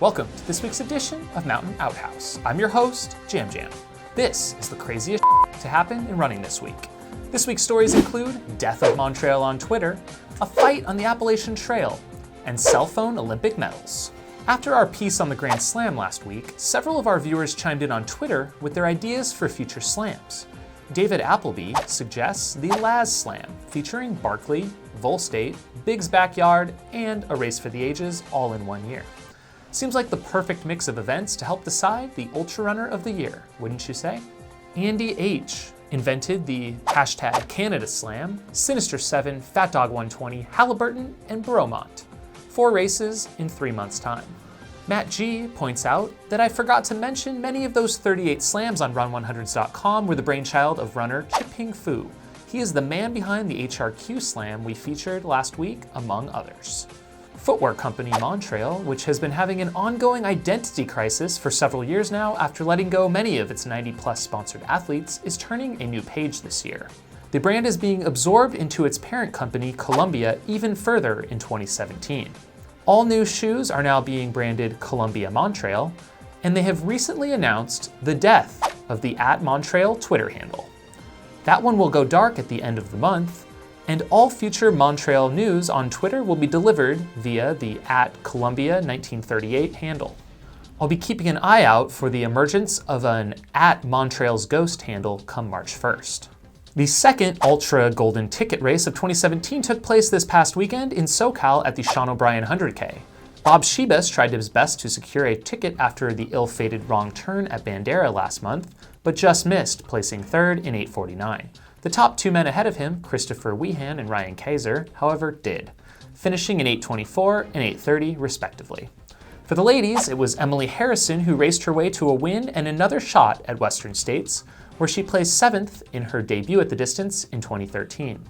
Welcome to this week's edition of Mountain Outhouse. I'm your host, Jam Jam. This is the craziest to happen in running this week. This week's stories include death of Montrail on Twitter, a fight on the Appalachian Trail, and cell phone Olympic medals. After our piece on the Grand Slam last week, several of our viewers chimed in on Twitter with their ideas for future slams. David Appleby suggests the Laz Slam, featuring Barkley, Vol State, Big's Backyard, and a race for the ages all in one year. Seems like the perfect mix of events to help decide the Ultra Runner of the Year, wouldn't you say? Andy H. invented the hashtag Canada Slam, Sinister 7, Fat Dog 120, Halliburton, and Bromont. 4 races in 3 months' time. Matt G. points out that I forgot to mention many of those 38 slams on Run100s.com were the brainchild of runner Chip-Ping Fu. He is the man behind the HRQ Slam we featured last week, among others. Footwear company Montrail, which has been having an ongoing identity crisis for several years now after letting go many of its 90-plus sponsored athletes, is turning a new page this year. The brand is being absorbed into its parent company, Columbia, even further in 2017. All new shoes are now being branded Columbia Montrail, and they have recently announced the death of the @Montrail Twitter handle. That one will go dark at the end of the month, and all future Montrail news on Twitter will be delivered via the @Columbia1938 handle. I'll be keeping an eye out for the emergence of an @Montrail's Ghost handle come March 1st. The second Ultra Golden Ticket race of 2017 took place this past weekend in SoCal at the Sean O'Brien 100K. Bob Shebus tried his best to secure a ticket after the ill-fated wrong turn at Bandera last month, but just missed, placing third in 8:49. The top 2 men ahead of him, Christopher Weehan and Ryan Kaiser, however, did, finishing in 8:24 and 8:30 respectively. For the ladies, it was Emily Harrison who raced her way to a win and another shot at Western States, where she placed 7th in her debut at the distance in 2013.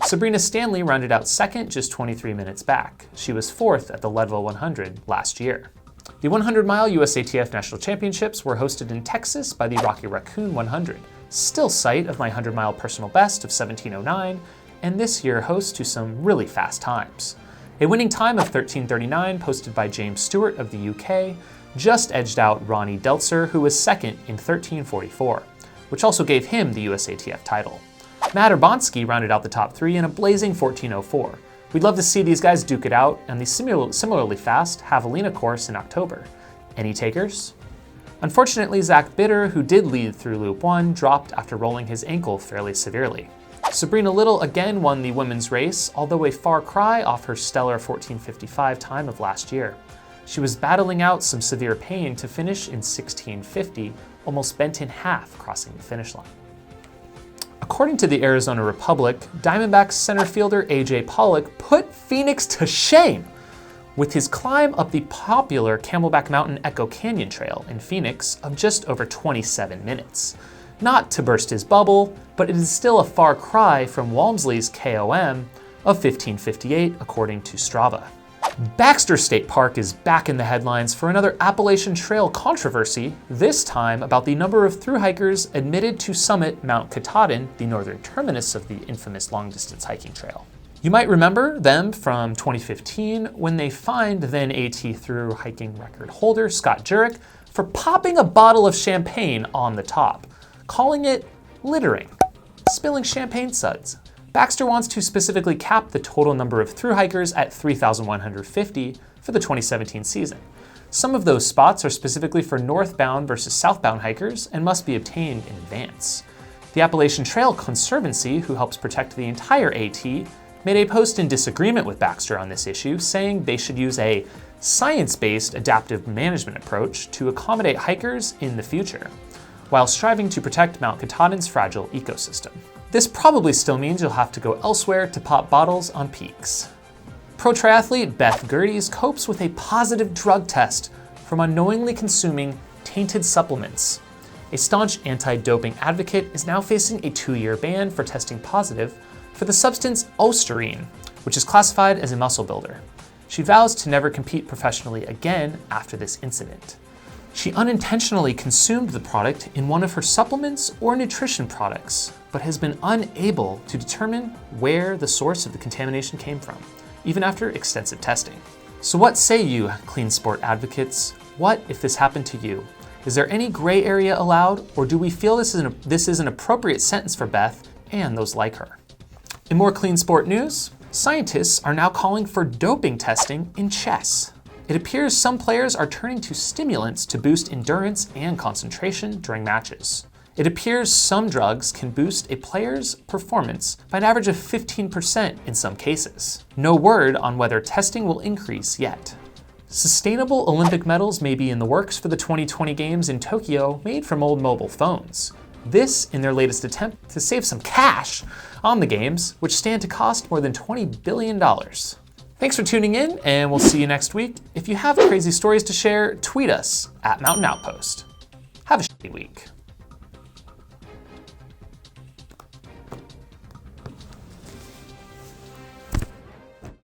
Sabrina Stanley rounded out second, just 23 minutes back. She was 4th at the Leadville 100 last year. The 100-mile USATF National Championships were hosted in Texas by the Rocky Raccoon 100, still site of my 100-mile personal best of 17:09, and this year host to some really fast times. A winning time of 13:39 posted by James Stewart of the UK just edged out Ronnie Deltzer, who was second in 13:44, which also gave him the USATF title. Matt Urbanski rounded out the top 3 in a blazing 14:04. We'd love to see these guys duke it out and the similarly fast Javelina course in October. Any takers? Unfortunately, Zach Bitter, who did lead through Loop 1, dropped after rolling his ankle fairly severely. Sabrina Little again won the women's race, although a far cry off her stellar 14:55 time of last year. She was battling out some severe pain to finish in 16:50, almost bent in half crossing the finish line. According to the Arizona Republic, Diamondbacks center fielder A.J. Pollock put Phoenix to shame with his climb up the popular Camelback Mountain Echo Canyon Trail in Phoenix of just over 27 minutes. Not to burst his bubble, but it is still a far cry from Walmsley's KOM of 15:58 according to Strava. Baxter State Park is back in the headlines for another Appalachian Trail controversy, this time about the number of thru-hikers admitted to summit Mount Katahdin, the northern terminus of the infamous long-distance hiking trail. You might remember them from 2015 when they fined then AT thru-hiking record holder Scott Jurek for popping a bottle of champagne on the top, calling it littering, spilling champagne suds. Baxter wants to specifically cap the total number of thru-hikers at 3,150 for the 2017 season. Some of those spots are specifically for northbound versus southbound hikers and must be obtained in advance. The Appalachian Trail Conservancy, who helps protect the entire AT, made a post in disagreement with Baxter on this issue, saying they should use a science-based adaptive management approach to accommodate hikers in the future, while striving to protect Mount Katahdin's fragile ecosystem. This probably still means you'll have to go elsewhere to pop bottles on peaks. Pro triathlete Beth Gerdes copes with a positive drug test from unknowingly consuming tainted supplements. A staunch anti-doping advocate is now facing a 2-year ban for testing positive for the substance Osterine, which is classified as a muscle builder. She vows to never compete professionally again after this incident. She unintentionally consumed the product in one of her supplements or nutrition products, but has been unable to determine where the source of the contamination came from, even after extensive testing. So what say you, clean sport advocates? What if this happened to you? Is there any gray area allowed, or do we feel this is an appropriate sentence for Beth and those like her? In more clean sport news, scientists are now calling for doping testing in chess. It appears some players are turning to stimulants to boost endurance and concentration during matches. It appears some drugs can boost a player's performance by an average of 15% in some cases. No word on whether testing will increase yet. Sustainable Olympic medals may be in the works for the 2020 Games in Tokyo made from old mobile phones. This in their latest attempt to save some cash on the Games, which stand to cost more than $20 billion. Thanks for tuning in, and we'll see you next week. If you have crazy stories to share, tweet us at Mountain Outpost. Have a shitty week.